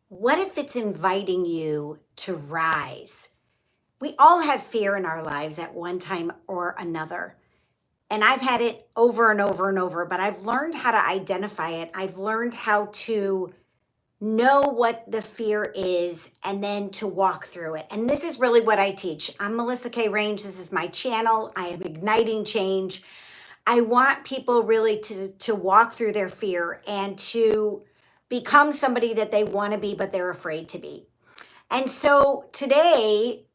What if it's inviting you to rise? We all have fear in our lives at one time or another. And I've had it over and over and over, but I've learned how to identify it. I've learned how to know what the fear is and then to walk through it. And this is really what I teach. I'm Melissa K. Range. This is my channel. I am igniting change. I want people really to walk through their fear and to become somebody that they want to be, but they're afraid to be. And so today,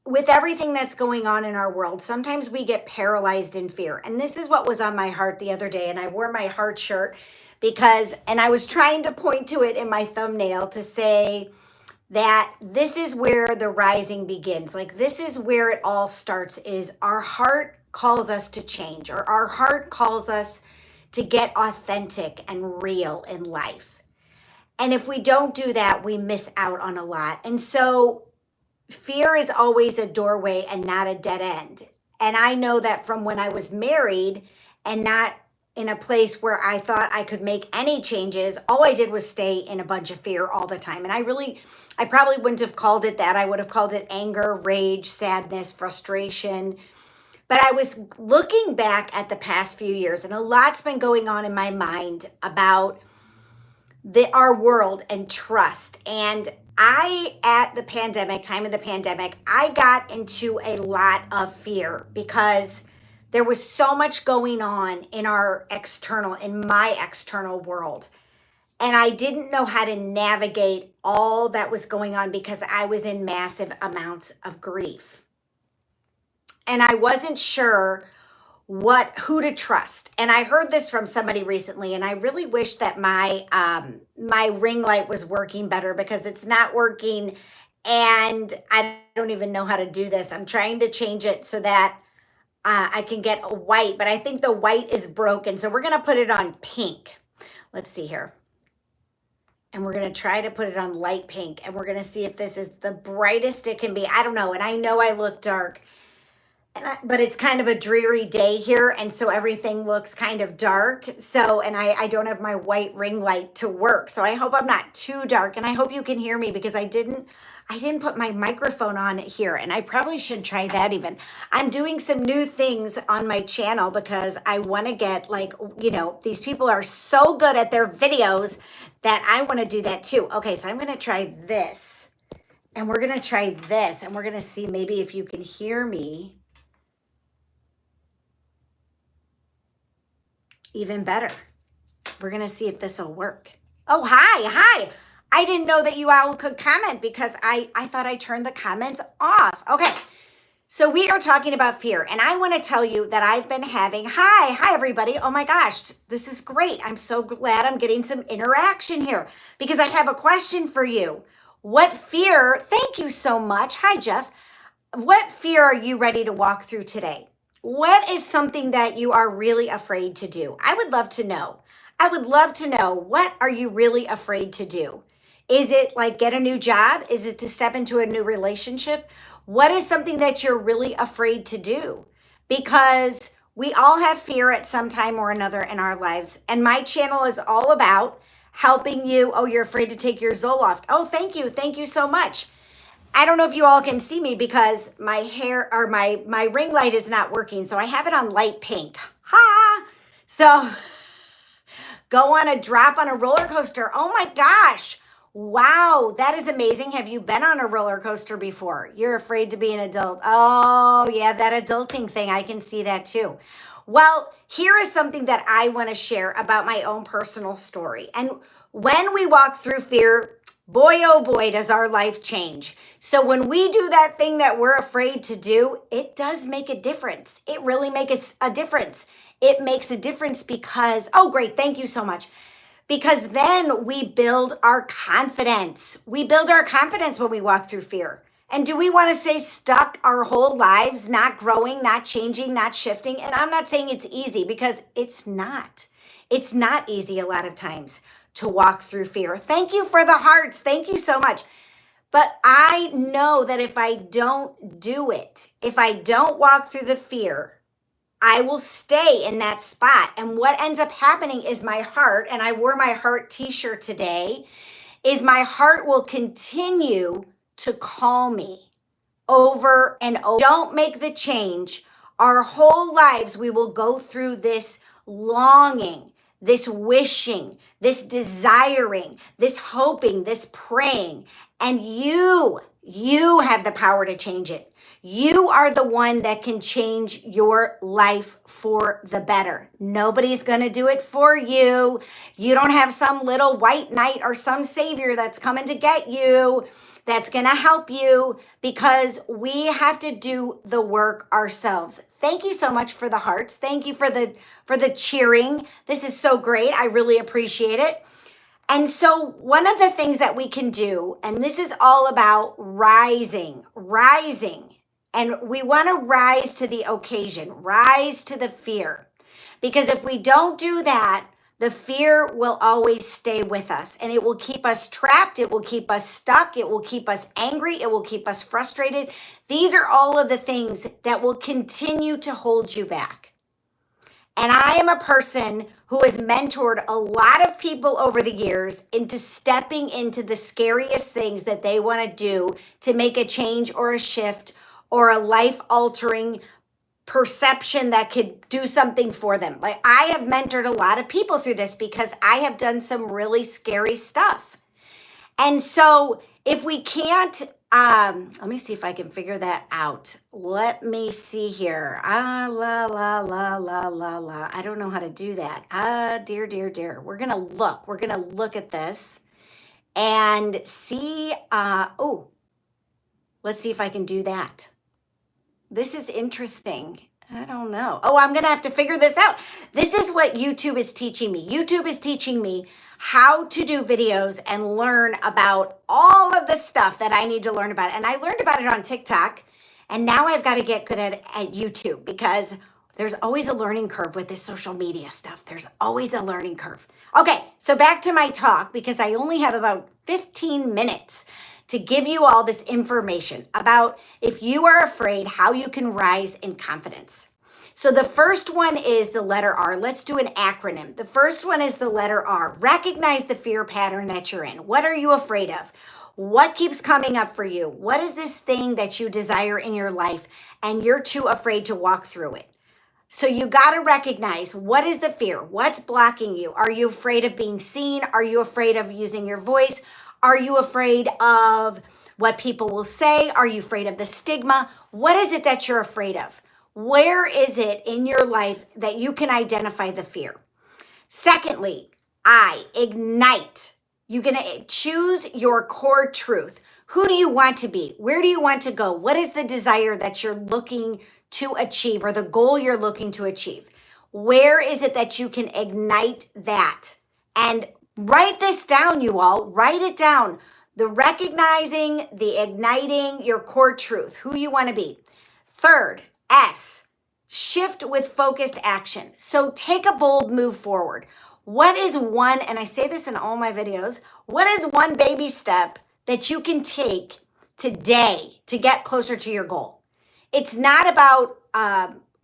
with everything that's going on in our world, sometimes we get paralyzed in fear. And this is what was on my heart the other day. And I wore my heart shirt and I was trying to point to it in my thumbnail to say that this is where the rising begins. Like, this is where it all starts, is our heart calls us to change, or our heart calls us to get authentic and real in life. And if we don't do that, we miss out on a lot. And so fear is always a doorway and not a dead end. And I know that from when I was married and not in a place where I thought I could make any changes, all I did was stay in a bunch of fear all the time. And I probably wouldn't have called it that. I would have called it anger, rage, sadness, frustration. But I was looking back at the past few years, and a lot's been going on in my mind about our world and trust. And at the time of the pandemic, I got into a lot of fear because there was so much going on in my external world. And I didn't know how to navigate all that was going on because I was in massive amounts of grief. And I wasn't sure who to trust. And I heard this from somebody recently, and I really wish that my ring light was working better because it's not working, and I don't even know how to do this. I'm trying to change it so that I can get a white, but I think the white is broken, so we're going to put it on pink. Let's see here. And we're going to try to put it on light pink, and we're going to see if this is the brightest it can be. I don't know, and I know I look dark. But it's kind of a dreary day here, and so everything looks kind of dark. So, and I don't have my white ring light to work. So I hope I'm not too dark, and I hope you can hear me because I didn't put my microphone on here, and I probably should try that even. I'm doing some new things on my channel because I want to get, these people are so good at their videos that I want to do that too. Okay, so I'm going to try this, and we're going to try this, and we're going to see maybe if you can hear me even better. We're going to see if this will work. Oh, hi. I didn't know that you all could comment because I thought I turned the comments off. Okay, so we are talking about fear, and I want to tell you that I've been having, hi everybody. Oh my gosh, this is great. I'm so glad I'm getting some interaction here because I have a question for you. What fear, thank you so much. Hi, Jeff. What fear are you ready to walk through today? What is something that you are really afraid to do? I would love to know. I would love to know, what are you really afraid to do? Is it like get a new job? Is it to step into a new relationship? What is something that you're really afraid to do? Because we all have fear at some time or another in our lives. And my channel is all about helping you. Oh, you're afraid to take your Zoloft. Oh, thank you. Thank you so much. I don't know if you all can see me because my hair or my ring light is not working. So I have it on light pink. Ha! So go drop on a roller coaster. Oh my gosh. Wow, that is amazing. Have you been on a roller coaster before? You're afraid to be an adult. Oh yeah, that adulting thing. I can see that too. Well, here is something that I want to share about my own personal story. And when we walk through fear, boy, oh boy, does our life change. So when we do that thing that we're afraid to do, it does make a difference. It really makes a difference. It makes a difference because, oh great, thank you so much. Because then we build our confidence. We build our confidence when we walk through fear. And do we want to stay stuck our whole lives, not growing, not changing, not shifting? And I'm not saying it's easy because it's not. It's not easy a lot of times to walk through fear. Thank you for the hearts. Thank you so much. But I know that if I don't do it, if I don't walk through the fear, I will stay in that spot. And what ends up happening is my heart, and I wore my heart t-shirt today, is my heart will continue to call me over and over. Don't make the change. Our whole lives, we will go through this longing, this wishing, this desiring, this hoping, this praying. And you have the power to change it. You are the one that can change your life for the better. Nobody's going to do it for you. You don't have some little white knight or some savior that's coming to get you, that's going to help you, because we have to do the work ourselves. Thank you so much for the hearts. Thank you for the cheering. This is so great. I really appreciate it. And so one of the things that we can do, and this is all about rising. And we want to rise to the occasion, rise to the fear. Because if we don't do that, the fear will always stay with us, and it will keep us trapped. It will keep us stuck. It will keep us angry. It will keep us frustrated. These are all of the things that will continue to hold you back. And I am a person who has mentored a lot of people over the years into stepping into the scariest things that they want to do to make a change or a shift or a life-altering perception that could do something for them. Like, I have mentored a lot of people through this because I have done some really scary stuff. And so if we can't, let me see if I can figure that out. Let me see here. I don't know how to do that. Dear. We're going to look at this and see. Let's see if I can do that. This is interesting. I don't know. Oh, I'm going to have to figure this out. This is what YouTube is teaching me. YouTube is teaching me how to do videos and learn about all of the stuff that I need to learn about. And I learned about it on TikTok. And now I've got to get good at YouTube, because there's always a learning curve with this social media stuff. There's always a learning curve. Okay, so back to my talk, because I only have about 15 minutes to give you all this information about, if you are afraid, how you can rise in confidence. So the first one is the letter R. Let's do an acronym. The first one is the letter R. Recognize the fear pattern that you're in. What are you afraid of? What keeps coming up for you? What is this thing that you desire in your life and you're too afraid to walk through it? So you got to recognize, what is the fear? What's blocking you? Are you afraid of being seen? Are you afraid of using your voice? Are you afraid of what people will say? Are you afraid of the stigma? What is it that you're afraid of? Where is it in your life that you can identify the fear? Secondly, ignite. You're going to choose your core truth. Who do you want to be? Where do you want to go? What is the desire that you're looking to achieve, or the goal you're looking to achieve? Where is it that you can ignite that? And write this down, you all. Write it down. The recognizing, the igniting your core truth, who you want to be. Third, S, shift with focused action. So take a bold move forward. What is one, and I say this in all my videos, what is one baby step that you can take today to get closer to your goal? It's not about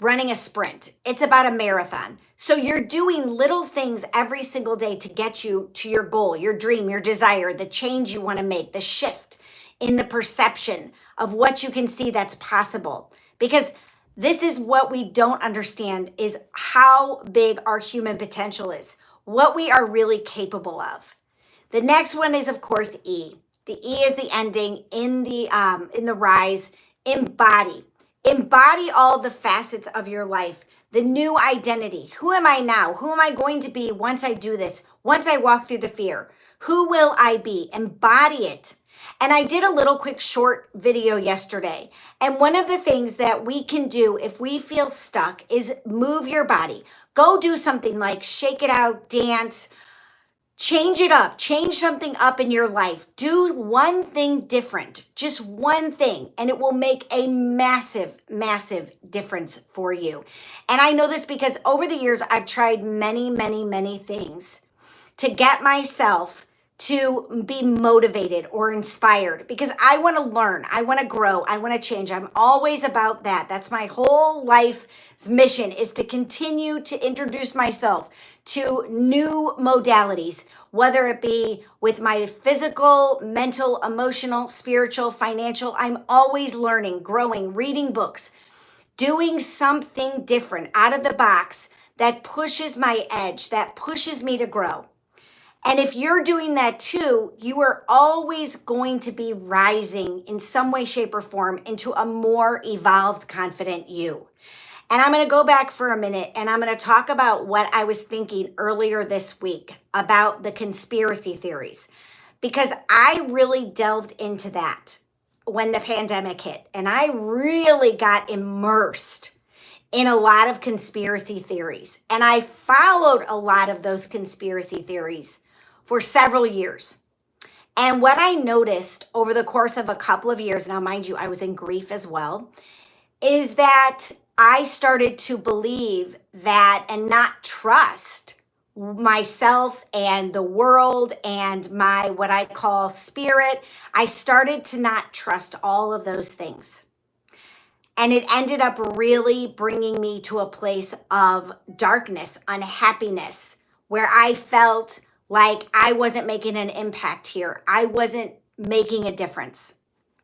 running a sprint. It's about a marathon. So you're doing little things every single day to get you to your goal, your dream, your desire, the change you want to make, the shift in the perception of what you can see that's possible. Because this is what we don't understand, is how big our human potential is, what we are really capable of. The next one is, of course, E. The E is the ending in the rise. Embody. Embody all the facets of your life, the new identity. Who am I now? Who am I going to be once I do this? Once I walk through the fear? Who will I be? Embody it. And I did a little quick short video yesterday. And one of the things that we can do if we feel stuck is move your body. Go do something like shake it out, dance, change it up, change something up in your life. Do one thing different, just one thing, and it will make a massive, massive difference for you. And I know this because over the years, I've tried many, many, many things to get myself to be motivated or inspired because I want to learn, I want to grow, I want to change. I'm always about that. That's my whole life's mission, is to continue to introduce myself to new modalities, whether it be with my physical, mental, emotional, spiritual, financial. I'm always learning, growing, reading books, doing something different out of the box that pushes my edge, that pushes me to grow. And if you're doing that too, you are always going to be rising in some way, shape, or form into a more evolved, confident you. And I'm going to go back for a minute and I'm going to talk about what I was thinking earlier this week about the conspiracy theories, because I really delved into that when the pandemic hit. And I really got immersed in a lot of conspiracy theories. And I followed a lot of those conspiracy theories for several years. And what I noticed over the course of a couple of years, now mind you, I was in grief as well, is that I started to believe that and not trust myself and the world and my what I call spirit. I started to not trust all of those things. And it ended up really bringing me to a place of darkness, unhappiness, where I felt like I wasn't making an impact here. I wasn't making a difference.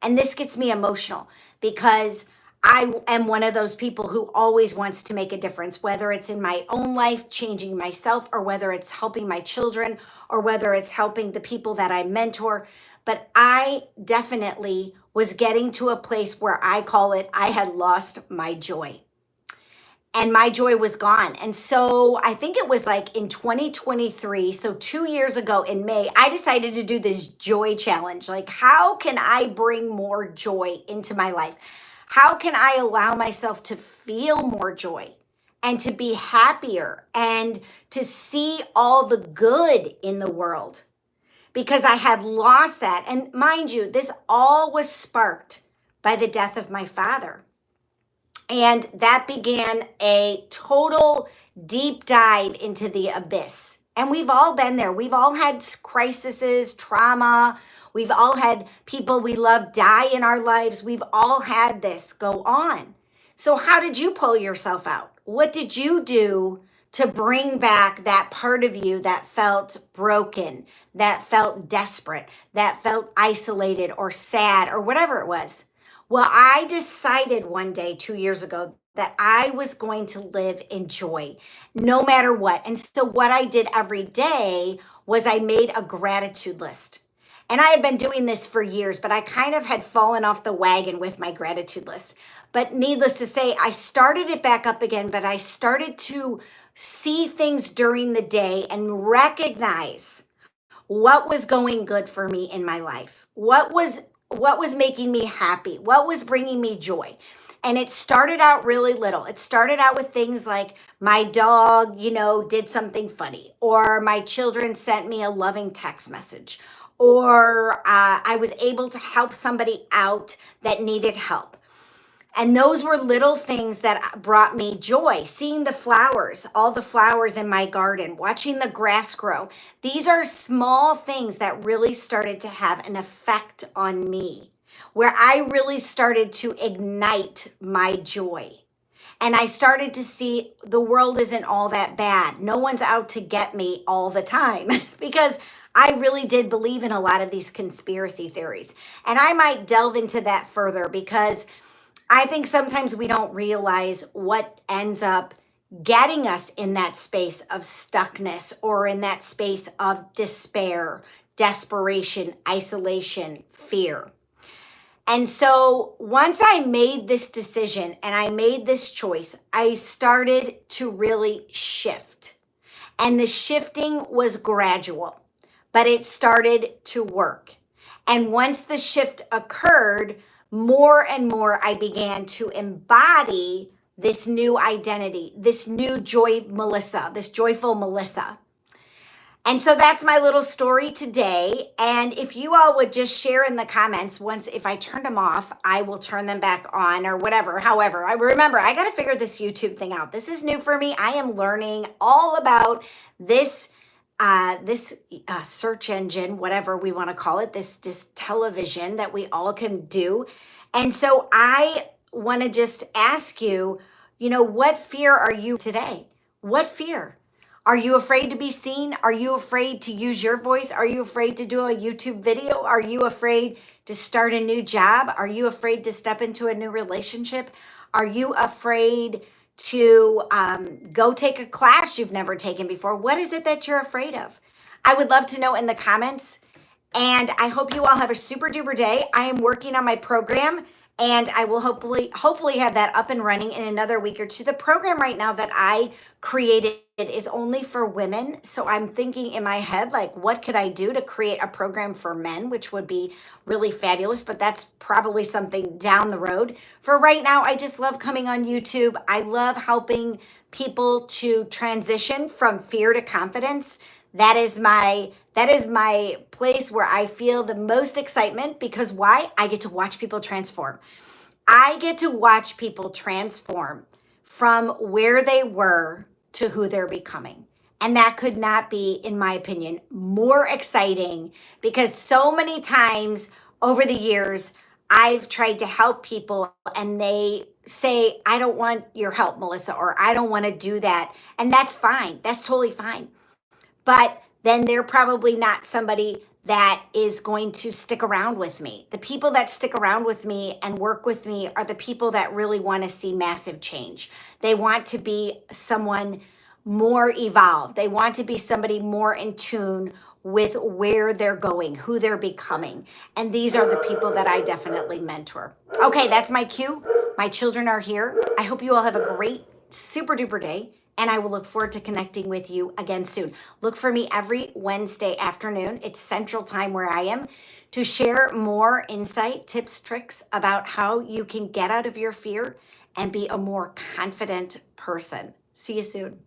And this gets me emotional because I am one of those people who always wants to make a difference, whether it's in my own life, changing myself, or whether it's helping my children, or whether it's helping the people that I mentor. But I definitely was getting to a place where I call it, I had lost my joy. And my joy was gone. And so I think it was like in 2023, so 2 years ago in May, I decided to do this joy challenge. Like, how can I bring more joy into my life? How can I allow myself to feel more joy and to be happier and to see all the good in the world? Because I had lost that. And mind you, this all was sparked by the death of my father. And that began a total deep dive into the abyss. And we've all been there. We've all had crises, trauma. We've all had people we love die in our lives. We've all had this go on. So how did you pull yourself out? What did you do to bring back that part of you that felt broken, that felt desperate, that felt isolated or sad or whatever it was? Well, I decided one day 2 years ago that I was going to live in joy no matter what. And so what I did every day was I made a gratitude list. And I had been doing this for years, but I kind of had fallen off the wagon with my gratitude list. But needless to say, I started it back up again, but I started to see things during the day and recognize what was going good for me in my life, what was making me happy, what was bringing me joy. And it started out really little. It started out with things like my dog, did something funny, or my children sent me a loving text message, or I was able to help somebody out that needed help. And those were little things that brought me joy. Seeing the flowers, all the flowers in my garden, watching the grass grow. These are small things that really started to have an effect on me, where I really started to ignite my joy. And I started to see the world isn't all that bad. No one's out to get me all the time because I really did believe in a lot of these conspiracy theories. And I might delve into that further because I think sometimes we don't realize what ends up getting us in that space of stuckness or in that space of despair, desperation, isolation, fear. And so once I made this decision and I made this choice, I started to really shift. And the shifting was gradual, but it started to work. And once the shift occurred, more and more I began to embody this new identity, this new joy Melissa, this joyful Melissa. And so that's my little story today. And if you all would just share in the comments, if I turned them off, I will turn them back on or whatever. However, I remember I got to figure this YouTube thing out. This is new for me. I am learning all about this this search engine, whatever we want to call it, this television that we all can do. And so I want to just ask you, what fear are you today? What fear? Are you afraid to be seen? Are you afraid to use your voice? Are you afraid to do a YouTube video? Are you afraid to start a new job? Are you afraid to step into a new relationship? Are you afraid to go take a class you've never taken before? What is it that you're afraid of? I would love to know in the comments. And I hope you all have a super duper day. I am working on my program and I will hopefully have that up and running in another week or two. The program right now that I created is only for women. So I'm thinking in my head, like, what could I do to create a program for men, which would be really fabulous, but that's probably something down the road. For right now, I just love coming on YouTube. I love helping people to transition from fear to confidence. That is my place where I feel the most excitement, because why? I get to watch people transform. I get to watch people transform from where they were to who they're becoming. And that could not be, in my opinion, more exciting, because so many times over the years, I've tried to help people and they say, I don't want your help, Melissa, or I don't want to do that. And that's fine. That's totally fine. But then they're probably not somebody that is going to stick around with me. The people that stick around with me and work with me are the people that really want to see massive change. They want to be someone more evolved. They want to be somebody more in tune with where they're going, who they're becoming. And these are the people that I definitely mentor. Okay, that's my cue. My children are here. I hope you all have a great, super duper day. And I will look forward to connecting with you again soon. Look for me every Wednesday afternoon. It's Central Time where I am, to share more insight, tips, tricks about how you can get out of your fear and be a more confident person. See you soon.